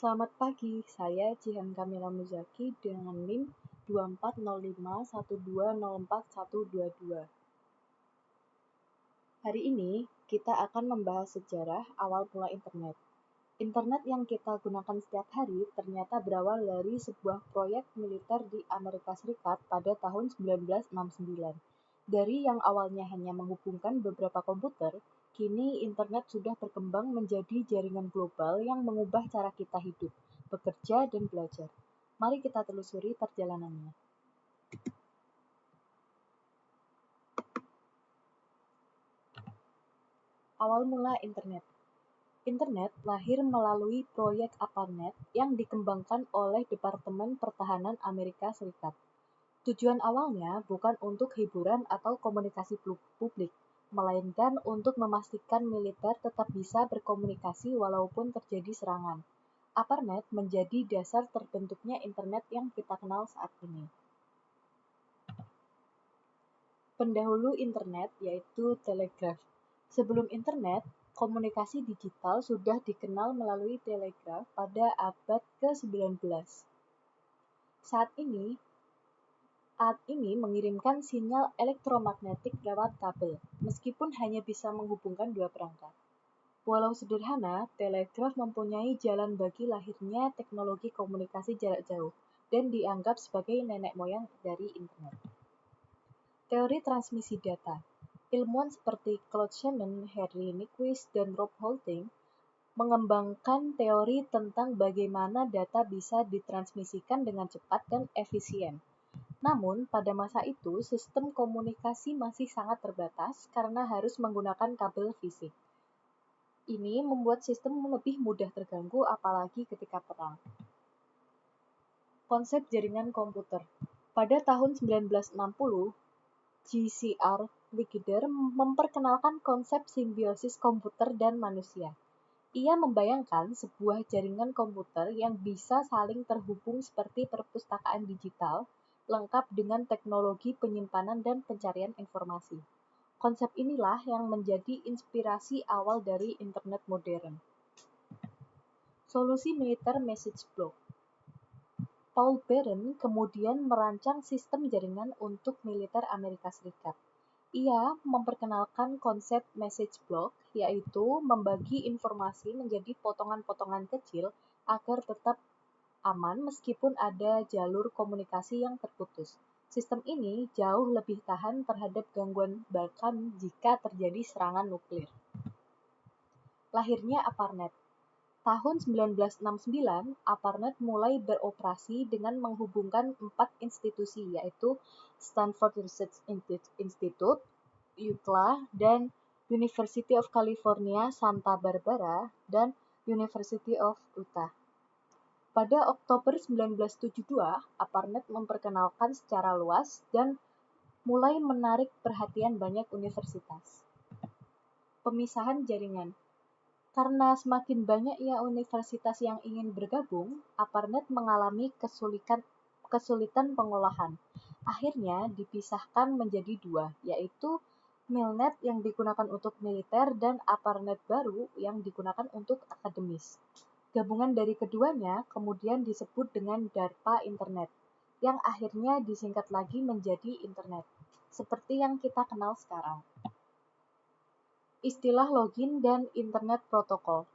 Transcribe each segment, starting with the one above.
Selamat pagi, saya Jihan Kamila Muzaki dengan NIM 240512041122. Hari ini, kita akan membahas sejarah awal mula internet. Internet yang kita gunakan setiap hari ternyata berawal dari sebuah proyek militer di Amerika Serikat pada tahun 1969. Dari yang awalnya hanya menghubungkan beberapa komputer, kini internet sudah berkembang menjadi jaringan global yang mengubah cara kita hidup, bekerja, dan belajar. Mari kita telusuri perjalanannya. Awal mula internet. Internet lahir melalui proyek ARPANET yang dikembangkan oleh Departemen Pertahanan Amerika Serikat. Tujuan awalnya bukan untuk hiburan atau komunikasi publik, melainkan untuk memastikan militer tetap bisa berkomunikasi walaupun terjadi serangan. ARPANET menjadi dasar terbentuknya internet yang kita kenal saat ini. Pendahulu internet yaitu telegraf. Sebelum internet, komunikasi digital sudah dikenal melalui telegraf pada abad ke-19. Saat ini mengirimkan sinyal elektromagnetik lewat kabel, meskipun hanya bisa menghubungkan dua perangkat. Walau sederhana, telegraf mempunyai jalan bagi lahirnya teknologi komunikasi jarak jauh dan dianggap sebagai nenek moyang dari internet. Teori transmisi data. Ilmuwan seperti Claude Shannon, Henry Nyquist, dan Rob Holding mengembangkan teori tentang bagaimana data bisa ditransmisikan dengan cepat dan efisien. Namun, pada masa itu, sistem komunikasi masih sangat terbatas karena harus menggunakan kabel fisik. Ini membuat sistem lebih mudah terganggu apalagi ketika perang. Konsep jaringan komputer. Pada tahun 1960, J.C.R. Ligider memperkenalkan konsep simbiosis komputer dan manusia. Ia membayangkan sebuah jaringan komputer yang bisa saling terhubung seperti perpustakaan digital, lengkap dengan teknologi penyimpanan dan pencarian informasi. Konsep inilah yang menjadi inspirasi awal dari internet modern. Solusi militer message block. Paul Barron kemudian merancang sistem jaringan untuk militer Amerika Serikat. Ia memperkenalkan konsep message block, yaitu membagi informasi menjadi potongan-potongan kecil agar tetap aman meskipun ada jalur komunikasi yang terputus. Sistem ini jauh lebih tahan terhadap gangguan bahkan jika terjadi serangan nuklir. Lahirnya ARPANET. Tahun 1969, ARPANET mulai beroperasi dengan menghubungkan 4 institusi, yaitu Stanford Research Institute, UCLA, dan University of California, Santa Barbara, dan University of Utah. Pada Oktober 1972, ARPANET memperkenalkan secara luas dan mulai menarik perhatian banyak universitas. Pemisahan jaringan. Karena semakin banyaknya universitas yang ingin bergabung, ARPANET mengalami kesulitan pengolahan. Akhirnya dipisahkan menjadi dua, yaitu Milnet yang digunakan untuk militer dan ARPANET baru yang digunakan untuk akademis. Gabungan dari keduanya kemudian disebut dengan DARPA Internet, yang akhirnya disingkat lagi menjadi Internet, seperti yang kita kenal sekarang. Istilah login dan Internet Protocol.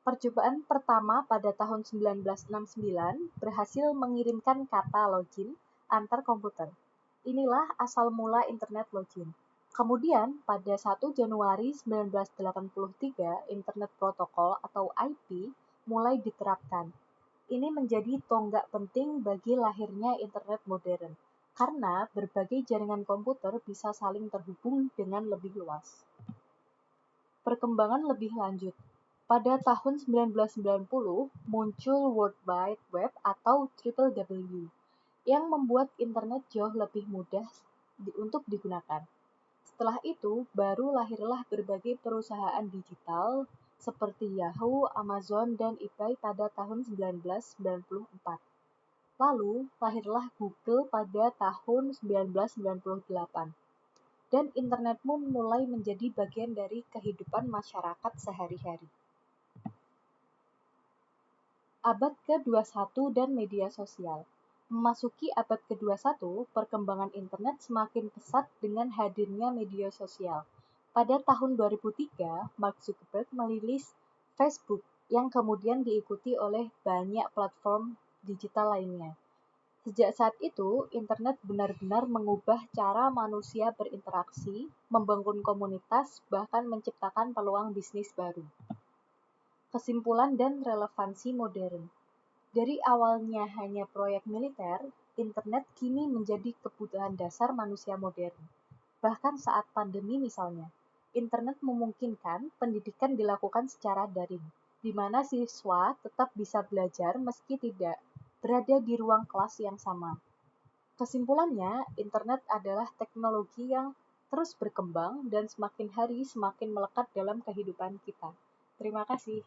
Percobaan pertama pada tahun 1969 berhasil mengirimkan kata login antar komputer. Inilah asal mula Internet login. Kemudian, pada 1 Januari 1983, Internet Protocol atau IP mulai diterapkan. Ini menjadi tonggak penting bagi lahirnya Internet modern, karena berbagai jaringan komputer bisa saling terhubung dengan lebih luas. Perkembangan lebih lanjut. Pada tahun 1990, muncul World Wide Web atau WWW, yang membuat internet jauh lebih mudah untuk digunakan. Setelah itu, baru lahirlah berbagai perusahaan digital seperti Yahoo, Amazon, dan eBay pada tahun 1994. Lalu, lahirlah Google pada tahun 1998. Dan internet pun mulai menjadi bagian dari kehidupan masyarakat sehari-hari. Abad ke-21 dan media sosial. Memasuki abad ke-21, perkembangan internet semakin pesat dengan hadirnya media sosial. Pada tahun 2003, Mark Zuckerberg merilis Facebook yang kemudian diikuti oleh banyak platform digital lainnya. Sejak saat itu, internet benar-benar mengubah cara manusia berinteraksi, membangun komunitas, bahkan menciptakan peluang bisnis baru. Kesimpulan dan relevansi modern. Dari awalnya hanya proyek militer, internet kini menjadi kebutuhan dasar manusia modern. Bahkan saat pandemi misalnya, internet memungkinkan pendidikan dilakukan secara daring, di mana siswa tetap bisa belajar meski tidak berada di ruang kelas yang sama. Kesimpulannya, internet adalah teknologi yang terus berkembang dan semakin hari semakin melekat dalam kehidupan kita. Terima kasih.